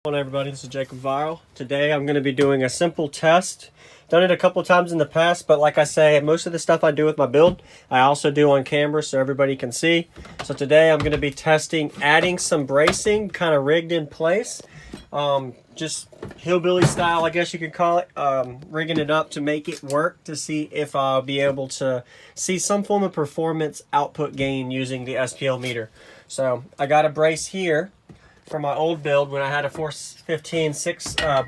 Hello everybody, this is Jacob Viral. Today I'm going to be doing a simple test. Done it a couple times in the past, but like I say, most of the stuff I do with my build, I also do on camera so everybody can see. So today I'm going to be testing adding some bracing, kind of rigged in place. Just hillbilly style, I guess you could call it. Rigging it up to make it work to see if I'll be able to see some form of performance output gain using the SPL meter. So I got a brace here for my old build when I had a 415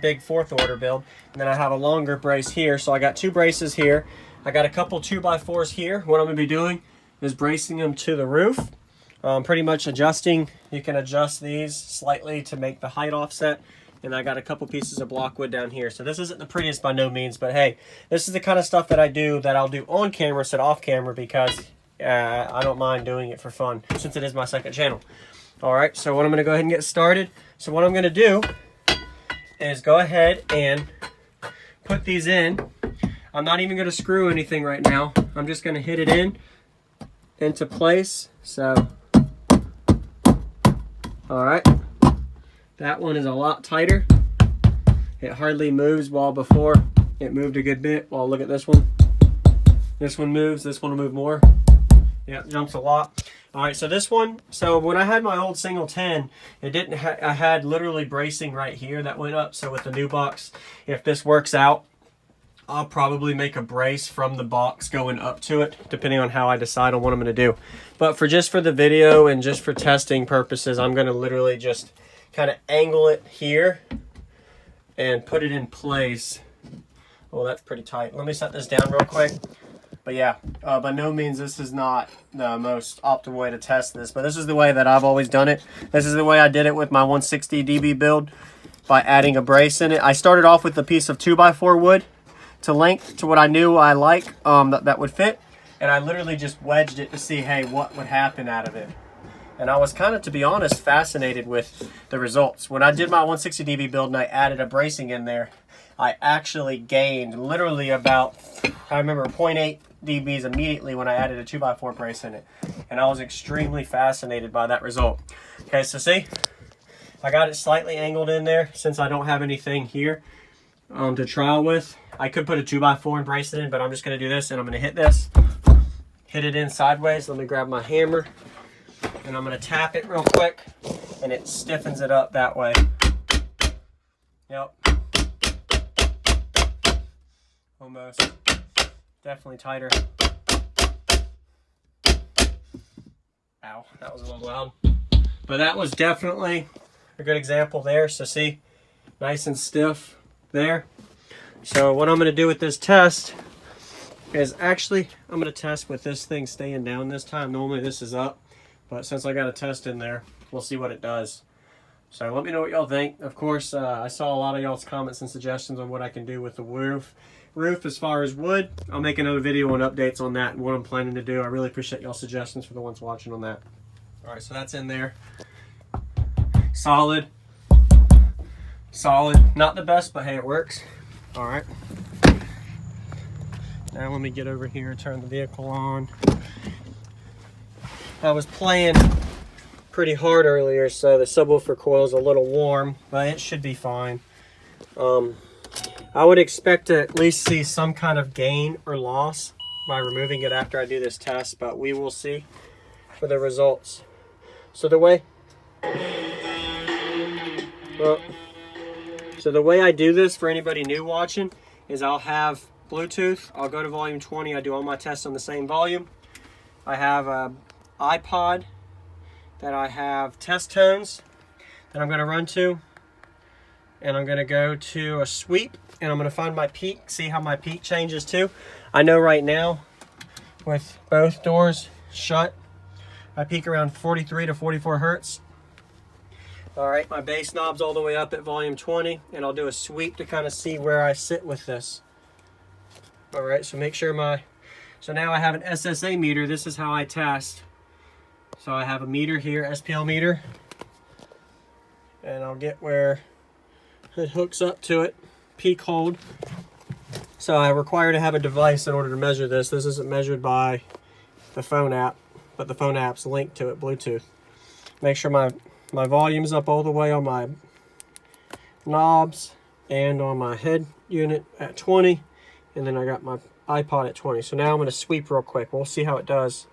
big fourth order build, and then I have a longer brace here. So I got two braces here. I got a couple 2x4s here. What I'm going to be doing is bracing them to the roof, pretty much adjusting. You can adjust these slightly to make the height offset, and I got a couple pieces of block wood down here. So this isn't the prettiest by no means, but hey, this is the kind of stuff that I'll do on camera instead of off camera, because I don't mind doing it for fun since it is my second channel. Alright, so what I'm going to go ahead and get started. So what I'm going to do is go ahead and put these in. I'm not even going to screw anything right now. I'm just going to hit it into place. So, alright. That one is a lot tighter. It hardly moves, while before it moved a good bit. Well, look at this one. This one moves. This one will move more. Yeah, it jumps a lot. Alright, so this one, so when I had my old single 10, it didn't I had literally bracing right here that went up. So with the new box, if this works out, I'll probably make a brace from the box going up to it, depending on how I decide on what I'm going to do. But for the video and just for testing purposes, I'm going to literally just kind of angle it here and put it in place. Oh, that's pretty tight. Let me set this down real quick. But yeah, by no means this is not the most optimal way to test this, but this is the way that I've always done it. This is the way I did it with my 160 dB build, by adding a brace in it. I started off with a piece of 2x4 wood to length to what I knew I like, that would fit, and I literally just wedged it to see, hey, what would happen out of it. And I was kind of, to be honest, fascinated with the results. When I did my 160 dB build and I added a bracing in there, I actually gained literally about, I remember 0.8 dBs immediately when I added a 2x4 brace in it. And I was extremely fascinated by that result. Okay, so see, I got it slightly angled in there since I don't have anything here to trial with. I could put a 2x4 and brace it in, but I'm just going to do this, and I'm going to hit this. Hit it in sideways. Let me grab my hammer, and I'm going to tap it real quick, and it stiffens it up that way. Yep. Almost. Definitely tighter. Ow, that was a little loud. But that was definitely a good example there. So see, nice and stiff there. So what I'm going to do with this test is actually, I'm going to test with this thing staying down this time. Normally this is up, but since I got a test in there, we'll see what it does. So let me know what y'all think. Of course, I saw a lot of y'all's comments and suggestions on what I can do with the roof as far as wood. I'll make another video and updates on that and what I'm planning to do. I really appreciate y'all's suggestions for the ones watching on that. Alright, so that's in there. Solid. Not the best, but hey, it works. Alright. Now let me get over here and turn the vehicle on. I was playing pretty hard earlier, so the subwoofer coil is a little warm, but it should be fine. I would expect to at least see some kind of gain or loss by removing it after I do this test, but we will see for the results. So the way I do this for anybody new watching is I'll have Bluetooth. I'll go to volume 20. I do all my tests on the same volume. I have an iPod that I have test tones that I'm going to run to, and I'm going to go to a sweep, and I'm going to find my peak, see how my peak changes too. I know right now with both doors shut, I peak around 43 to 44 hertz. Alright, my bass knob's all the way up at volume 20, and I'll do a sweep to kind of see where I sit with this. Alright, so make sure so now I have an SSA meter. This is how I test. So I have a meter here, SPL meter, and I'll get where it hooks up to it, peak hold. So I require to have a device in order to measure this. This isn't measured by the phone app, but the phone app's linked to it, Bluetooth. Make sure my volume's up all the way on my knobs and on my head unit at 20, and then I got my iPod at 20. So now I'm going to sweep real quick. We'll see how it does.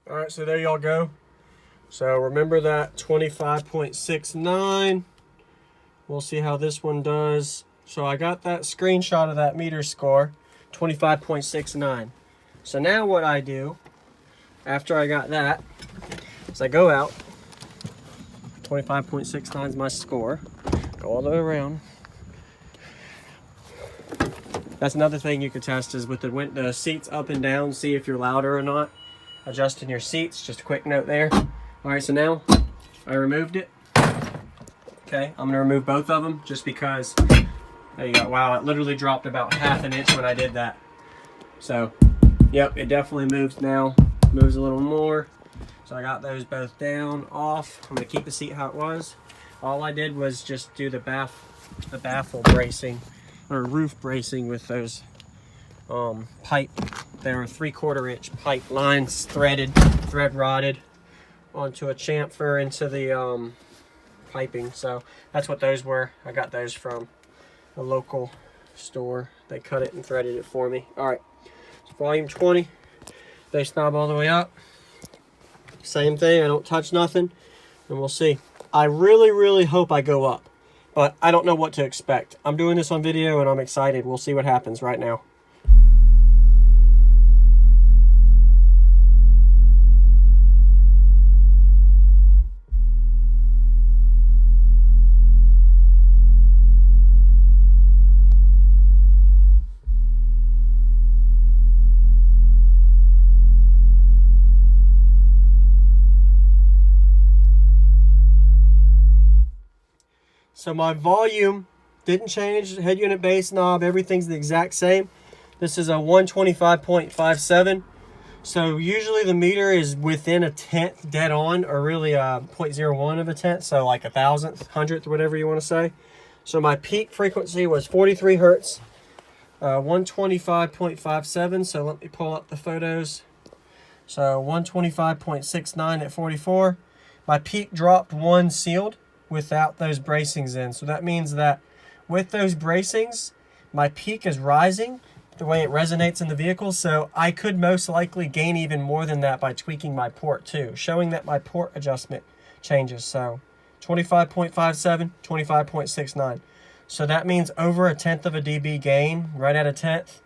All right, so there y'all go. So remember that 25.69. We'll see how this one does. So I got that screenshot of that meter score, 25.69. So now what I do, after I got that, is I go out, 25.69 is my score, go all the way around. That's another thing you can test is with the seats up and down, see if you're louder or not. Adjusting your seats, just a quick note there. All right, so now I removed it. Okay, I'm gonna remove both of them just because, there you go. Wow, it literally dropped about ½ an inch when I did that. So, yep, it definitely moves now. Moves a little more. So I got those both down, off. I'm gonna keep the seat how it was. All I did was just do the baffle bracing, or roof bracing with those pipe. There are 3/4 inch pipe lines thread rotted onto a chamfer into the piping. So that's what those were. I got those from a local store. They cut it and threaded it for me. All right, so volume 20, bass knob all the way up. Same thing, I don't touch nothing, and we'll see. I really hope I go up, but I don't know what to expect. I'm doing this on video and I'm excited. We'll see what happens right now. So my volume didn't change, head unit, bass knob, everything's the exact same. This is a 125.57. So usually the meter is within a tenth dead on, or really a 0.01 of a tenth, so like a thousandth, hundredth, whatever you want to say. So my peak frequency was 43 hertz, 125.57. So let me pull up the photos. So 125.69 at 44. My peak dropped 1 sealed without those bracings in. So that means that with those bracings, my peak is rising the way it resonates in the vehicle. So I could most likely gain even more than that by tweaking my port too, showing that my port adjustment changes. So 25.57, 25.69. So that means over a tenth of a dB gain, right at a tenth.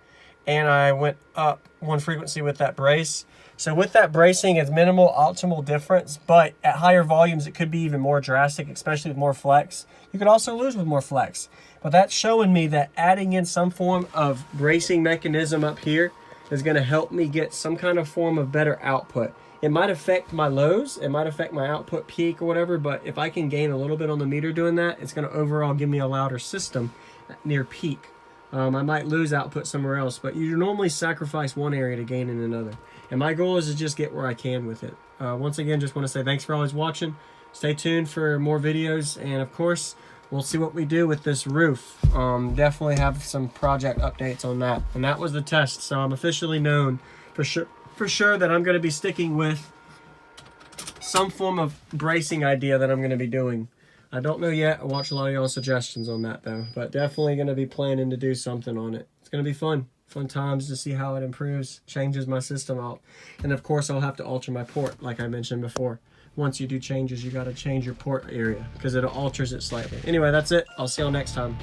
And I went up 1 frequency with that brace. So with that bracing, it's minimal optimal difference, but at higher volumes, it could be even more drastic, especially with more flex. You could also lose with more flex, but that's showing me that adding in some form of bracing mechanism up here is gonna help me get some kind of form of better output. It might affect my lows, it might affect my output peak or whatever, but if I can gain a little bit on the meter doing that, it's gonna overall give me a louder system near peak. I might lose output somewhere else, but you normally sacrifice one area to gain in another. And my goal is to just get where I can with it. Once again, just want to say thanks for always watching. Stay tuned for more videos. And of course, we'll see what we do with this roof. Definitely have some project updates on that. And that was the test. So I'm officially known for sure that I'm going to be sticking with some form of bracing idea that I'm going to be doing. I don't know yet. I watch a lot of y'all's suggestions on that though, but definitely going to be planning to do something on it. It's going to be fun times to see how it improves, changes my system out. And of course, I'll have to alter my port like I mentioned before. Once you do changes, you got to change your port area because it alters it slightly. Anyway, that's it. I'll see y'all next time.